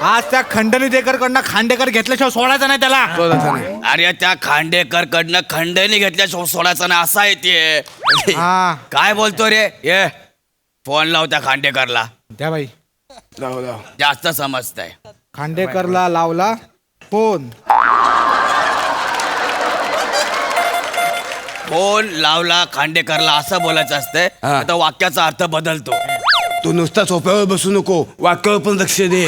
आज त्या खंडणी कडनं खांडेकर घेतल्याशिवाय सोडायचं नाही त्याला. अरे त्या खांडेकर कडनं खंडणी घेतल्या सोडायचं ना असा आहे ते. हा काय बोलतो रे ये फोन लाव त्या खांडेकरला. द्या बाई. जास्त समजतंय. खांडेकरला लावला फोन. फोन लावला खांडेकरला असं बोलायचं असतंय. आता वाक्याचा अर्थ बदलतो. तू नुसता सोफ्यावर बसू नको, वाक्यावर पण लक्ष दे.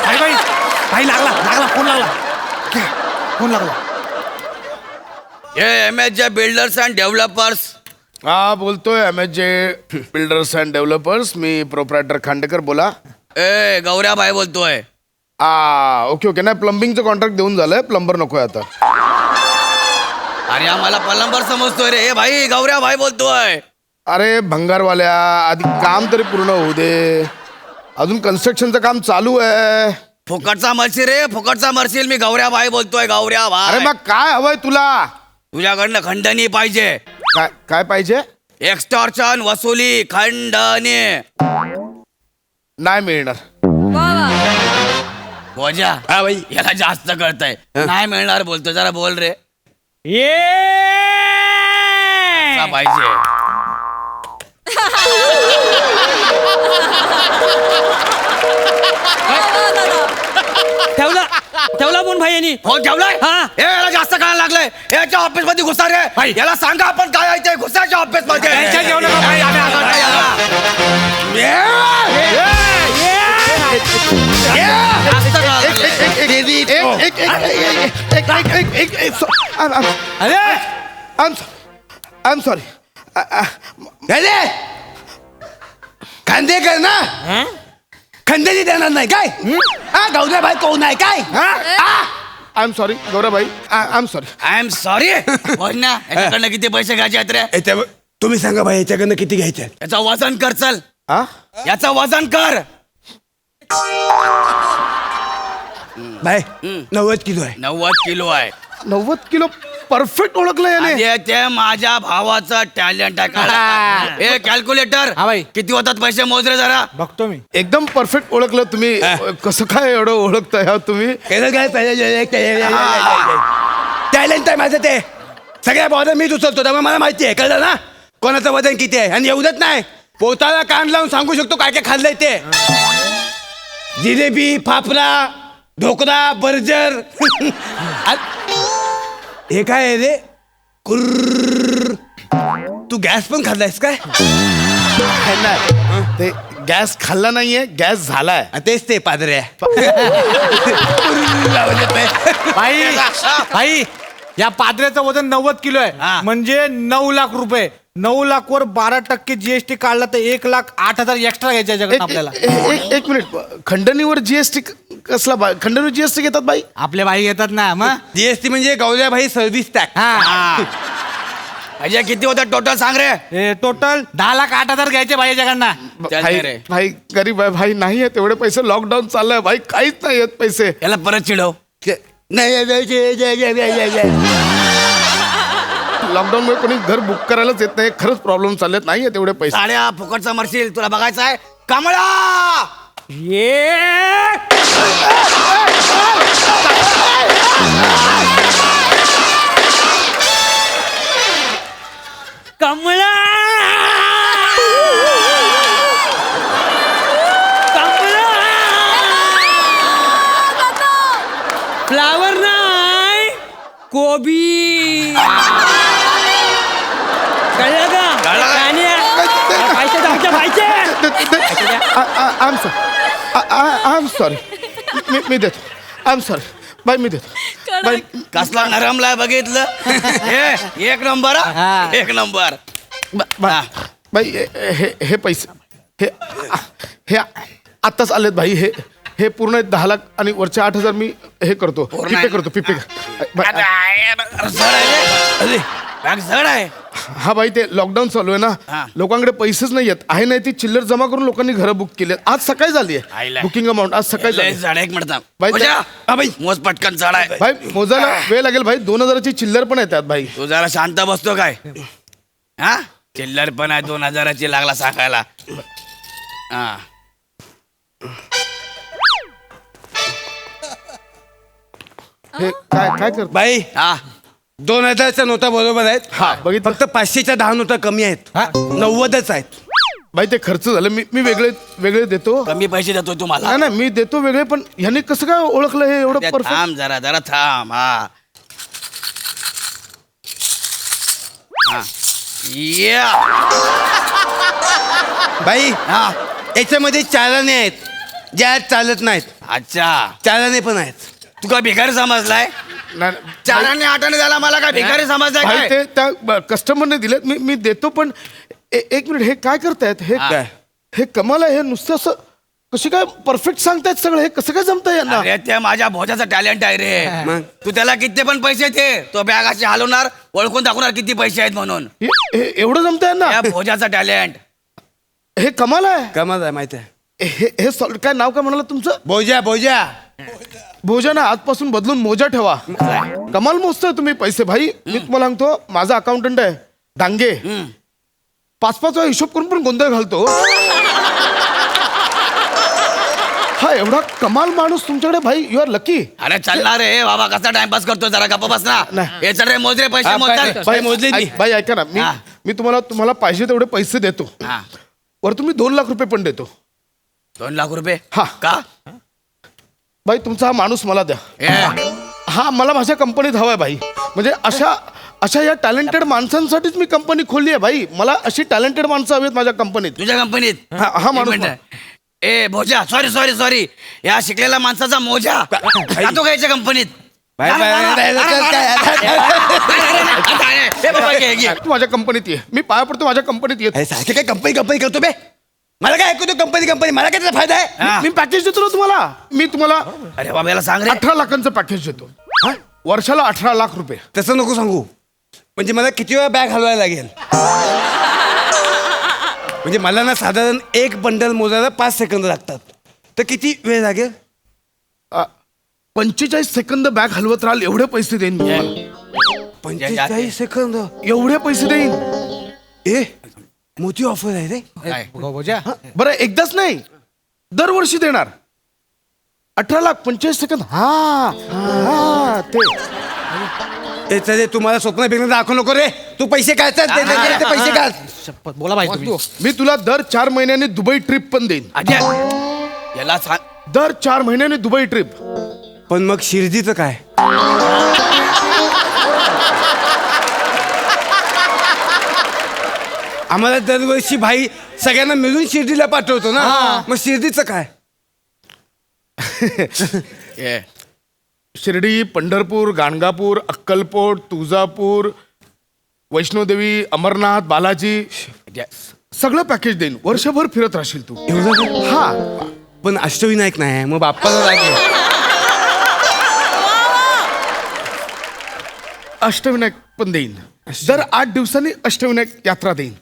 बाई बाई बाई लागला फोन लागला. फोन लागला. हे MSJ बिल्डर्स अँड डेव्हलपर्स. हा बोलतोय MSJ builders and developers. Me proprietor Khandekar बोला. ए गौऱ्याबाई बोलतोय. ओके नाही प्लंबिंगचं कॉन्ट्रॅक्ट देऊन झालंय. प्लंबर नकोय आता. अरे आम्हाला प्लंबर समजतोय रे. भाई गौऱ्याबाई बोलतोय. अरे भंगारवाल्या आधी काम तरी पूर्ण होऊ दे. अजून कन्स्ट्रक्शनचं काम चालू आहे. फुकटचा मरशील रे फुकटचा मरशील. मी गौऱ्याबाई बोलतोय अरे गौऱ्याबाई. मग काय हवंय तुला? तुझ्याकडनं खंडणी पाहिजे. काय पाहिजे? एक्स्टॉर्शन वसुली खंडणी. नाही मिळणार. बोजा हा बाई. याला जास्त कळतंय. नाही मिळणार बोलतो. जरा बोल रे. ये का पाहिजे. ठेवला पण भाई यांनी. फोन ठेवलाय. हा. हे याला जास्त कळायला लागलंय. याच्या ऑफिस मध्ये घुसा रे. याला सांगा आपण काय आहे ते. घुसाच्या ऑफिस मध्ये. त्यांच्या जेवण नका भाई, आम्ही असं नाही आय एम सॉरी. खांदेकर ना खंडणी देणार नाही काय? हा गौऱ्याबाई कोण आहे काय? I am sorry Gauravbhai. I am sorry. I am sorry. बोल ना याच्याकडनं किती पैसे घ्यायचे आहेत रे. तुम्ही सांगा भाई याच्याकडनं किती घ्यायचे? याचं वजन कर चल. हा याचं वजन कर. भाई 90 किलो आहे. 90 किलो आहे. 90 किलो परफेक्ट ओळखलं याने. अरे ते माझ्या भावाचं टॅलेंट आहे. ए कॅल्क्युलेटर. हा बाई. किती होतात पैसे मोज रे जरा. बघतो मी. एकदम परफेक्ट ओळखलं तुम्ही. कसं काय एवढं ओळखताय हा तुम्ही? टॅलेंट आहे माझं ते. सगळ्या बॉर्डर मीच उचलतो त्यामुळे मला माहिती आहे. कळलं ना कोणाचं वजन किती आहे. आणि एवढंच नाही पोताला कान लावून सांगू शकतो काय काय खाल्लंय ते. जिलेबी फाफडा ढोकळा बर्जर. हे काय आहे रे? कुर्र. तू गॅस पण खाल्लायस काय? नाही ते गॅस खाल्ला नाहीये. गॅस झालाय. तेच ते पादऱ्या. भाई भाई या पादऱ्याचं वजन 90 किलो हा. आहे. म्हणजे 9 लाख रुपये. 9 लाख वर 12% GST काढला तर 1,08,000 एक्स्ट्रा घ्यायचे याच्याकडे आपल्याला. एक मिनिट. खंडणीवर जीएसटी कसला? खंडणीवर जीएसटी घेतात बाई? आपले भाई घेतात ना मग. जीएसटी म्हणजे गौऱ्याबाई सर्व्हिस टॅक्स. हा अजय किती होतात टोटल सांग रे. टोटल 10,08,000 घ्यायचे भाई याच्याकडनं. चल भाई रे. भाई गरीब आहे भाई. नाही आहेत एवढे पैसे. लॉकडाऊन चाललंय भाई. काहीच नाही आहेत पैसे. याला परत चिडव. लॉकडाऊन मुळे कोणी घर बुक करायलाच येत नाही. खरंच प्रॉब्लेम चाललेत. नाही आहेत एवढे पैसे. साड्या फुकटचा मरशील. तुला बघायचं आहे कमळा. ये कमळा कमळा फ्लावर नाही कोबी. कळलं का? कळलं. कान्या. पैसे द्या आमच्या भाईचे. I am sorry. मी देतो. आय एम सॉरी बाई. मी देतो बाई. कसला नरमलाय बघितलं. हे एक नंबर हा. एक नंबर. बाई हे पैसे हे हे आत्ताच आलेत भाई. हे पूर्ण 10 लाख आणि वरचे 8,000 मी हे करतो. पिपे करतो. पिपे. अरे बॅग जड आहे. हा भाई ते लॉकडाऊन चालू आहे हा. ना. लोकांकडे पैसेच नाही आहेत. आहे नाही ती चिल्लर जमा करून लोकांनी घरं बुक केली. आज सकाळी झाली आहे आईला. Booking amount. आज सकाळी लय झाली. जड आहे. एक मिनिट थांब. बाई, बोजा. हा बाई. मोज पटकन जड आहे. भाई मोजायला वेळ लागेल भाई. 2,000ची चिल्लर पण आहे त्यात भाई. तू जरा शांत बसतो काय. हा चिल्लर पण आहे 2,000ची लागला सांगायला. हा. हे काय काय करत बाई हा 2000च्या नोटा बरोबर आहेत हा बघितलं फक्त 500च्या 10 नोटा कमी आहेत 90च आहेत बाई ते खर्च झालं मी वेगळे वेगळे देतो कमी पैसे देतोय तुम्हाला नाही नाही मी देतो वेगळे पण ह्यांनी कसं काय ओळखलं हे एवढं त्या परफेक्ट थांब जरा जरा थांब हा हा. या. बाई हा याच्यामध्ये चालने आहेत ज्या चालत नाहीत अच्छा चालने पण आहेत तू काय भिकारी समजलाय चाराने आठाने झाला मला काय भिकारी समजलाय भाई काय ते त्या कस्टमरने दिले मी देतो पण एक मिनिट हे काय करतायत हे हा. काय हे कमाल आहे हे नुसतं असं कशी काय परफेक्ट सांगतायत सगळं हे कसं काय जमतंय यांना अरे त्या माझ्या भोजाचा टॅलेंट आहे रे मग? तू त्याला किती पण पैसे दे तो बॅग अशी हलवणार ओळखून दाखवणार किती पैसे आहेत म्हणून हे एवढं जमतंय यांना त्या भोजाचा टॅलेंट हे कमाल आहे कमाल आहे माहिती आहे हे काय नाव काय म्हणाला तुमचं बोजा बोजा भोजन आजपासून बदलून मोजा ठेवा कमाल मोजतोय तुम्ही पैसे भाई मी तुम्हाला सांगतो माझा अकाउंटंट आहे डांगे 5-5 वेळा हिशोब करून पण गोंधळ घालतो हा एवढा कमाल माणूस तुमच्याकडे भाई यू आर लकी अरे चालणार रे बाबा कसा टाइमपास करतो जरा गप्प बस ना नाही. हे चल रे मोजरे पैसे मोजतात बाई मोजले मी. भाई ऐका ना हा. मी तुम्हाला पाहिजे तेवढे पैसे देतो हा वर तुम्ही 2 लाख रुपये पण देतो 2 लाख रुपये हा. का भाई तुमचा हा माणूस मला द्या ए, हा मला माझ्या कंपनीत हवाय भाई म्हणजे अशा या टॅलेंटेड माणसांसाठीच मी कंपनी खोलली आहे भाई मला अशी टॅलेंटेड माणसं हवीत माझ्या कंपनीत तुझ्या कंपनीत हा माणूस एक मिनिट. ए भोजा सॉरी या शिकलेल्या माणसाचा मोजा जातो का याच्या कंपनीत बाई, बाई, बाई, ए, बाबा, घे. तू माझ्या कंपनीत ये मी पाया पडतो माझ्या कंपनीत येत अरे सारखे काय कंपनी करतो बे मला काय ऐकतो कंपनी मला काय त्याचा फायदा आहे हा. मी पॅकेज देतो ना तुम्हाला मी तुम्हाला अरे बाबा याला सांग रे 18 लाखांचं पॅकेज देतो वर्षाला 18 लाख रुपये तसं नको सांगू म्हणजे मला किती वेळा बॅग हलवायला लागेल म्हणजे मला ना साधारण एक बंडल मोजायला 5 सेकंद लागतात तर किती वेळ लागेल 45 सेकंद बॅग हलवत राहाल एवढे पैसे देईन मी तुम्हाला. 45 सेकंद एवढे पैसे देईन ए मोठी ऑफर आहे रे काय? भोजा बरं एकदाच नाही दरवर्षी देणार 18 लाख 45 सेकंद हा ते ते तुम्हाला स्वप्न बिघ्न दाखवू नको रे तू पैसे काढतात ते पैसे काढ शपथ बोला भाई तुम्ही मी तुला दर 4 महिन्यांनी दुबई ट्रिप पण देईन अजय याला सांग दर 4 महिन्यांनी दुबई ट्रिप पण मग शिर्जीचं काय आम्हाला दरवर्षी भाई सगळ्यांना मिळून शिर्डीला पाठवतो ना मग शिर्डीचं काय ए, शिर्डी पंढरपूर गाणगापूर अक्कलकोट तुळजापूर वैष्णोदेवी अमरनाथ बालाजी अजय. सगळं पॅकेज देईन वर्षभर फिरत राहशील तू एवढं हा पण अष्टविनायक नाही मग बाप्पाला लागेल अष्टविनायक पण देईन दर 8 दिवसांनी अष्टविनायक यात्रा देईन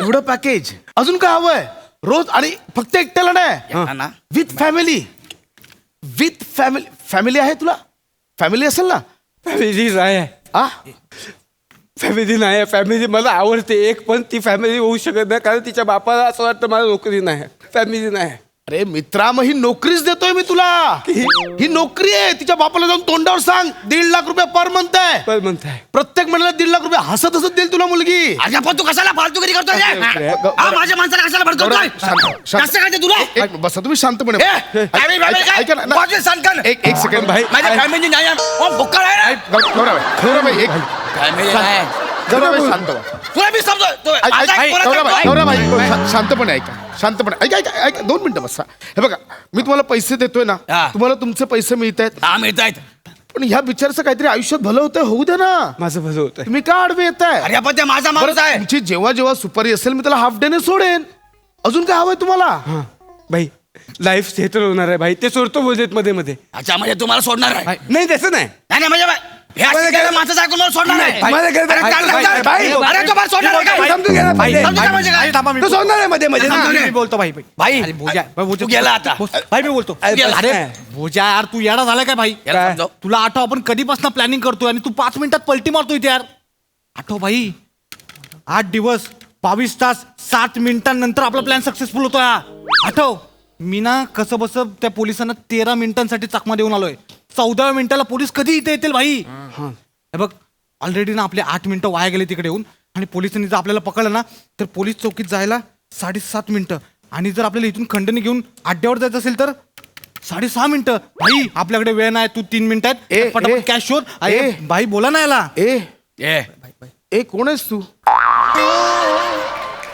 एवढं पॅकेज अजून काय हवंय रोज आणि फक्त एकट्याला नाही यांना ना विथ फॅमिली फॅमिली आहे तुला फॅमिली असेल ना फॅमिली नाही आ फॅमिली नाही फॅमिली मला आवडते एक पण ती फॅमिली होऊ शकत नाही कारण तिच्या बापाला असं वाटतं मला नोकरी नाही फॅमिली नाही अरे मित्रा मग ही नोकरीच देतोय मी तुला ही नोकरी आहे तिच्या बापाला जाऊन तोंडावर सांग 1.5 लाख रुपये पर मंथ आहे पण म्हणताय प्रत्येक महिन्याला 1.5 लाख रुपये हसत हसत देईल तुला मुलगी अजय पण तू कशाला फालतूगिरी करतोय रे? ग- हा माझ्या माणसाला कशाला भडकवतोय शांत- कसं काय ते तुला एक बसा तुम्ही शांतपणे ए, family ऐका ना, काय? सांगतान एक सेकंड भाई माझ्या फॅमिली नाही आहे. ओ, भुक्कड आहे रे. गौरवभाई एक Family आहे. गौरवभाई शांत व्हा. तुला मी समजतो तो- माझा एक पोरं करतोय. गौरवभाई शांतपणे ऐका शांतपणे ऐका 2 मिनिटं बसा हे बघा मी तुम्हाला पैसे देतोय ना हा. तुम्हाला तुमचे पैसे मिळत आहेत हा मिळतायत पण ह्या बिचारचं काहीतरी आयुष्यात भलं होतंय होऊ दे ना माझं भलं होतं तुम्ही का आडवे येत आहे अरे पण ते माझा माणूस आहे तुमची जेव्हा जेव्हा सुपारी असेल मी त्याला हाफ डेने सोडेन अजून काय हवंय तुम्हाला हां भाई लाईफ सेटल होणार आहे भाई ते सोडतो बोलत मध्ये मध्ये अच्छा म्हणजे तुम्हाला सोडणार आहे नाही तसं नाही नाही नाही, म्हणजे ह्या मला शिकलेल्या काय- माणसाचं ऐकून मला सोडणार आहे मला काय- अरे, चाल, चाल, चाल. भाई, अरे तो मला सोडणार आहे काय? समजून घ्या ना पहिले. समजून घ्या म्हणजे काय? थांबा, मी तो सोडणार आहे मध्ये मध्ये ना. समजून घे. मी बोलतो भाई भाई, अरे भोजा तू गेला आता. भाई मी बोलतो अरे, गेला. अरे, भोजा यार तू येडा झाला काय भाई याला काय? समजाव. तुला आठव आपण कधीपासून प्लॅनिंग करतोय आणि तू 5 मिनिटात पलटी मारतोय इथे यार आठव भाई 8 दिवस 22 तास 7 मिनिटांनंतर आपला प्लॅन सक्सेसफुल होतो हा. आठव मी ना कसं बस त्या पोलिसांना 13 मिनिटांसाठी चकमा देऊन आलोय. 14व्या मिनिटाला पोलीस कधी इथे येतील भाई. हे बघ ऑलरेडी ना आपले 8 मिनिटं वाया गेले तिकडे येऊन, आणि पोलिसांनी जर आपल्याला पकडलं ना तर पोलीस चौकीत जायला 7.5 मिनिटं, आणि जर आपल्याला इथून खंडणी घेऊन अड्ड्यावर जायचं असेल तर 6.5 मिनिटं. भाई आपल्याकडे वेळ नाही, तू 3 मिनिटं ए, आहेत, पटापट ए, कॅश शोध. अरे ए. भाई बोला ना याला. ए कोण आहेस तू?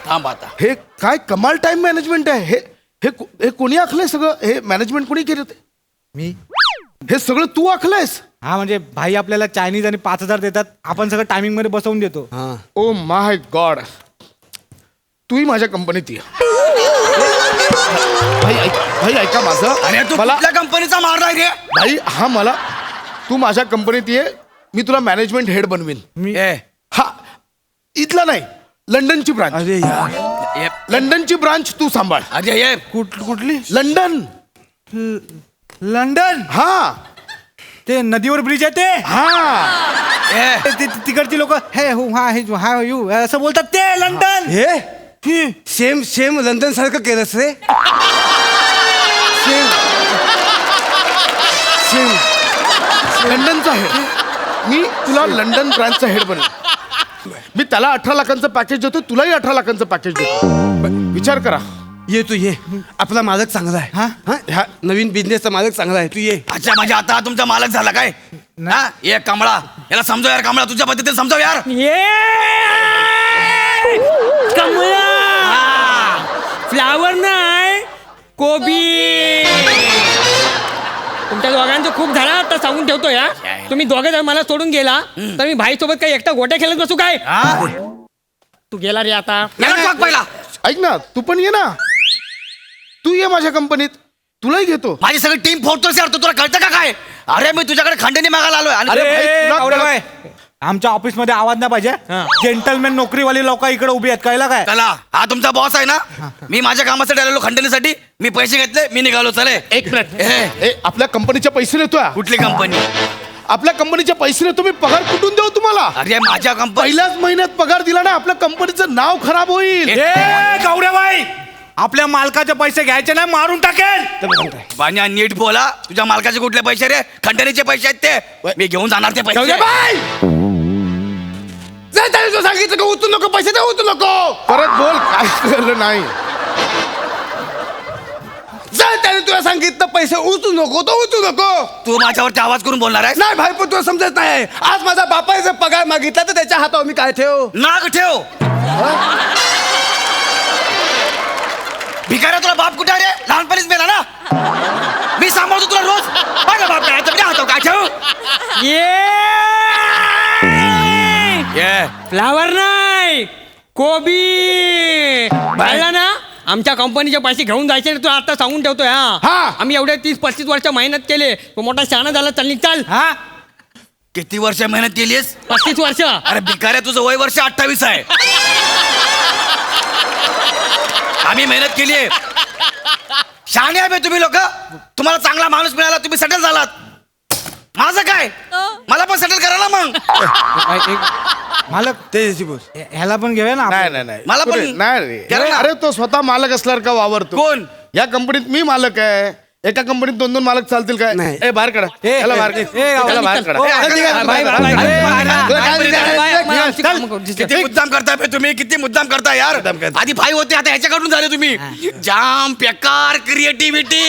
थांब आता. हे काय कमाल टाइम मॅनेजमेंट आहे. हे कोणी आखलंय सगळं? हे मॅनेजमेंट कोणी केलं? मी हे सगळं तू आखलंयस? हा म्हणजे भाई आपल्याला चायनीज आणि 5,000 देतात, आपण सगळं टायमिंग मध्ये बसवून देतो. ओ माय गॉड, तूही माझ्या कंपनीत ये. भाई ऐका माझं. अरे तू मला कुठल्या कंपनीचा मारलाय रे? भाई तू माझ्या कंपनीत ये, मी तुला मॅनेजमेंट हेड बनवीन. हा इथला नाही, लंडनची ब्रांच. अरे यार, लंडनची ब्रांच तू सांभाळ. अरे ये कुठली? लंडन. लंडन. हा ते नदीवर ब्रिज आहे ते. हा तिकडची लोक हे हो हा हे हा यू असं बोलतात ते लंडन. हे सेम लंडन सारखं केलंस रे. Same लंडनचा head. मी तुला लंडन ब्रांचचा हेड बनवेन. मी त्याला 18 लाखांचं पॅकेज देतो, तुलाही 18 लाखांचं पॅकेज देतो. विचार करा. ये तू ये, आपला मालक चांगला आहे. हा ह्या नवीन बिझनेसचा मालक चांगला आहे, तू ये. अच्छा म्हणजे आता हा तुमचा मालक झाला काय? हा ये कमळा, याला समजव यार. कमळा तुझ्या पद्धतीने समजव यार. कमला फ्लावर नाही कोबी. तुमच्या दोघांचं खूप झाला, आता सांगून ठेवतो या. तुम्ही दोघे जर मला सोडून गेला तर मी भाईसोबत काही एकटा गोट्या खेळत बसू काय? तू गेला रे आता. याला टाक पहिला. ऐक ना, तू पण ये ना. तू ये माझ्या कंपनीत, तुलाही घेतो. माझी सगळी टीम फोडतोस यार. तू तुला कळतं का काय? अरे मी तुझ्याकडे खंडणी मागायला आलोय. आणि अरे भाई, तुला आवडे कळत- बाय. आमच्या ऑफिस मध्ये आवाज नाही पाहिजे. जेंटलमॅन नोकरीवाली लोक इकडे उभी आहेत, कळलं काय? चला, हा तुमचा बॉस आहे ना. मी माझ्या कामासाठी आलेलो खंडणीसाठी. मी पैसे घेतले, मी निघालो. चले. एक मिनिट. आपल्या कंपनीचे पैसे देतोय. कुठली कंपनी? आपल्या कंपनीचे पैसे देतो मी. पगार कुठून देऊ तुम्हाला? अरे माझ्या कंपनी. पहिल्याच महिन्यात पगार दिला ना, आपल्या कंपनीचं नाव खराब होईल. गौऱ्याबाई आपल्या मालकाचे पैसे घ्यायचे नाही, मारून टाकेल. बान्या नीट बोला. तुझ्या मालकाचे कुठले पैसे रे? खंडणीचे पैसे आहेत ते. मी घेऊन जाणार ते पैसे. तू सांगितलं का उचलू नको पैसे, तर उचलू नको. परत बोल. काय कळलं नाही. जर त्याने तुला सांगितलं पैसे उचलू नको तर उचलू नको. तू माझ्यावरती आवाज करून बोलणार आहे? नाही भाई, पण तुला समजत नाही. आज माझा बापाने जर पगार मागितला तर त्याच्या हातावर मी काय ठेव? नाग ठेव. भिकाऱ्या, तुला बाप कुठे आहे रे? लहानपणीच मेला ना. मी सांभाळतो तुला रोज. माझा बाप काय तुझ्या हातावर काय ठेव? फ्लावर नाही कोबी. पाहिला ना, आमच्या कंपनीचे पैसे घेऊन जायचे ना. तू आता सांगून ठेवतोय. हा. आम्ही एवढे 30-35 वर्ष मेहनत केले. तो मोठा शहाणा झाला. चल निघ, चल. हा किती वर्ष मेहनत केलीस? 35 वर्ष. अरे भिकाऱ्या, तुझं वय वर्ष 28 आहे. आम्ही मेहनत केलीये. शहाणे आहे बे तुम्ही लोक. तुम्हाला चांगला माणूस मिळाला, तुम्ही सेटल झालात. माझं काय? मला पण सेटल करा ना मग. मालक ते बोल. ह्याला पण घेऊया ना. नाही मला पण- पुढे- नाही रे. केलं ना? अरे तो स्वतः मालक असल्यावर का वावरतो? कोण? या कंपनीत मी मालक आहे. एका कंपनीत 2-2 मालक चालतील काय? नाही. ए बाहेर काढा. याला बाहेर काढा. याला बाहेर काढा. किती मुद्दाम करताय बे तुम्ही? किती मुद्दाम करताय यार? आधी भाई होते, आता ह्याच्याकडून झाले तुम्ही. जाम बेकार क्रिएटिव्हिटी.